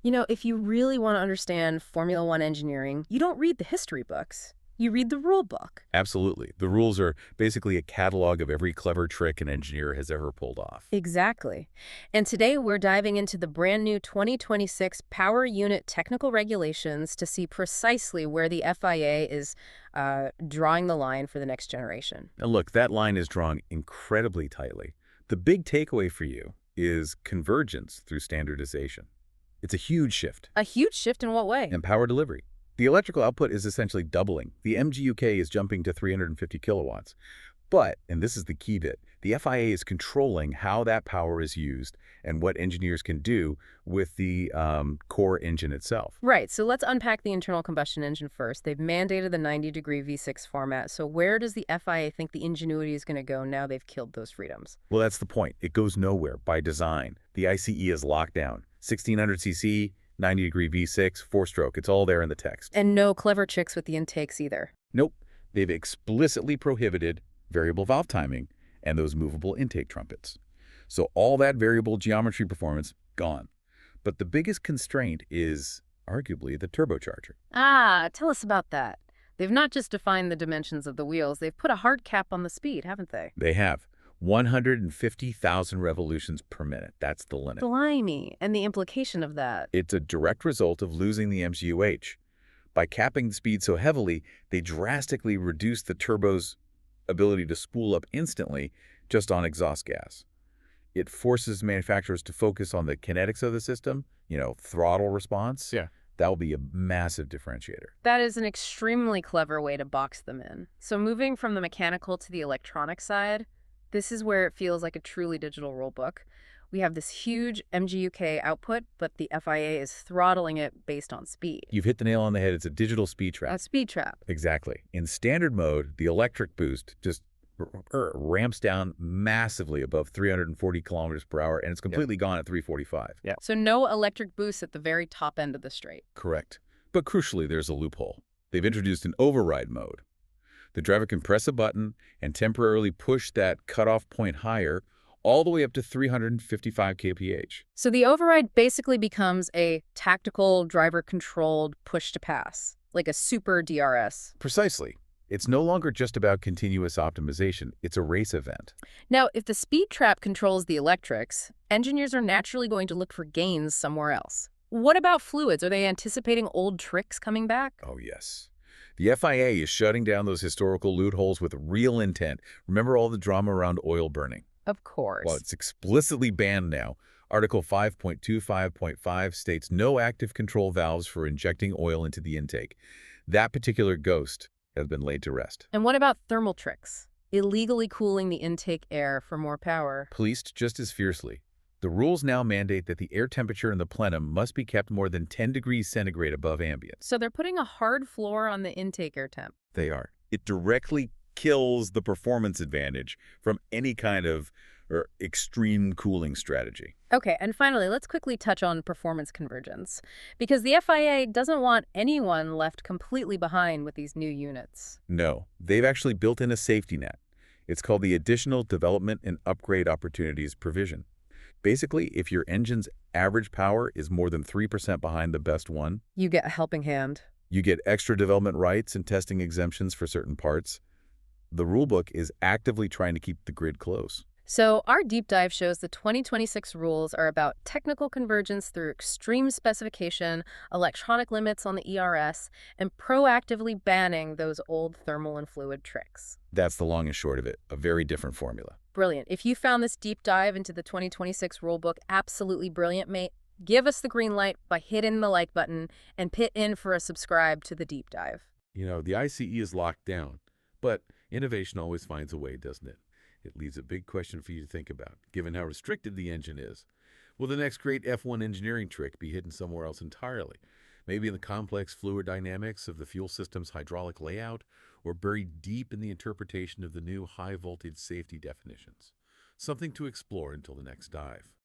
If you really want to understand Formula One engineering, you don't read the history books. You read the rule book. Absolutely. The rules are basically a catalog of every clever trick an engineer has ever pulled off. Exactly. And today we're diving into the brand new 2026 Power Unit Technical Regulations to see precisely where the FIA is drawing the line for the next generation. And look, that line is drawn incredibly tightly. The big takeaway for you is convergence through standardization. It's a huge shift. A huge shift in what way? And power delivery. The electrical output is essentially doubling. The MGUK is jumping to 350 kilowatts. But, and this is the key bit, the FIA is controlling how that power is used and what engineers can do with the core engine itself. Right, so let's unpack the internal combustion engine first. They've mandated the 90-degree V6 format, so where does the FIA think the ingenuity is going to go now they've killed those freedoms? Well, that's the point. It goes nowhere by design. The ICE is locked down. 1600cc, 90-degree V6, four-stroke. It's all there in the text. And no clever tricks with the intakes either. Nope. They've explicitly prohibited variable valve timing and those movable intake trumpets. So all that variable geometry performance, gone. But the biggest constraint is arguably the turbocharger. Ah, tell us about that. They've not just defined the dimensions of the wheels, they've put a hard cap on the speed, haven't they? They have 150,000 revolutions per minute. That's the limit. Blimey, and the implication of that. It's a direct result of losing the MGUH. By capping the speed so heavily, they drastically reduce the turbo's ability to spool up instantly just on exhaust gas. It forces manufacturers to focus on the kinetics of the system, throttle response. Yeah. That will be a massive differentiator. That is an extremely clever way to box them in. So moving from the mechanical to the electronic side, this is where it feels like a truly digital rulebook. We have this huge MGUK output, but the FIA is throttling it based on speed. You've hit the nail on the head. It's a digital speed trap. A speed trap. Exactly. In standard mode, the electric boost just ramps down massively above 340 kilometers per hour, and it's completely gone at 345. Yeah. So no electric boost at the very top end of the straight. Correct. But crucially, there's a loophole. They've introduced an override mode. The driver can press a button and temporarily push that cutoff point higher, all the way up to 355 kph. So the override basically becomes a tactical, driver-controlled push-to-pass, like a super DRS. Precisely. It's no longer just about continuous optimization. It's a race event. Now, if the speed trap controls the electrics, engineers are naturally going to look for gains somewhere else. What about fluids? Are they anticipating old tricks coming back? Oh, yes. The FIA is shutting down those historical loopholes with real intent. Remember all the drama around oil burning? Of course. Well, it's explicitly banned now. Article 5.25.5 states no active control valves for injecting oil into the intake. That particular ghost has been laid to rest. And what about thermal tricks? Illegally cooling the intake air for more power. Policed just as fiercely. The rules now mandate that the air temperature in the plenum must be kept more than 10 degrees centigrade above ambient. So they're putting a hard floor on the intake air temp. They are. It directly kills the performance advantage from any kind of extreme cooling strategy. Okay, and finally, let's quickly touch on performance convergence, because the FIA doesn't want anyone left completely behind with these new units. No, they've actually built in a safety net. It's called the Additional Development and Upgrade Opportunities Provision. Basically, if your engine's average power is more than 3% behind the best one, You get a helping hand. you get extra development rights and testing exemptions for certain parts. The rulebook is actively trying to keep the grid close. So our deep dive shows the 2026 rules are about technical convergence through extreme specification, electronic limits on the ERS, and proactively banning those old thermal and fluid tricks. That's the long and short of it, a very different formula. Brilliant. If you found this deep dive into the 2026 rulebook absolutely brilliant, mate, give us the green light by hitting the like button and pit in for a subscribe to the deep dive. The ICE is locked down, but innovation always finds a way, doesn't it? It leaves a big question for you to think about, given how restricted the engine is. Will the next great F1 engineering trick be hidden somewhere else entirely? Maybe in the complex fluid dynamics of the fuel system's hydraulic layout, or buried deep in the interpretation of the new high-voltage safety definitions? Something to explore until the next dive.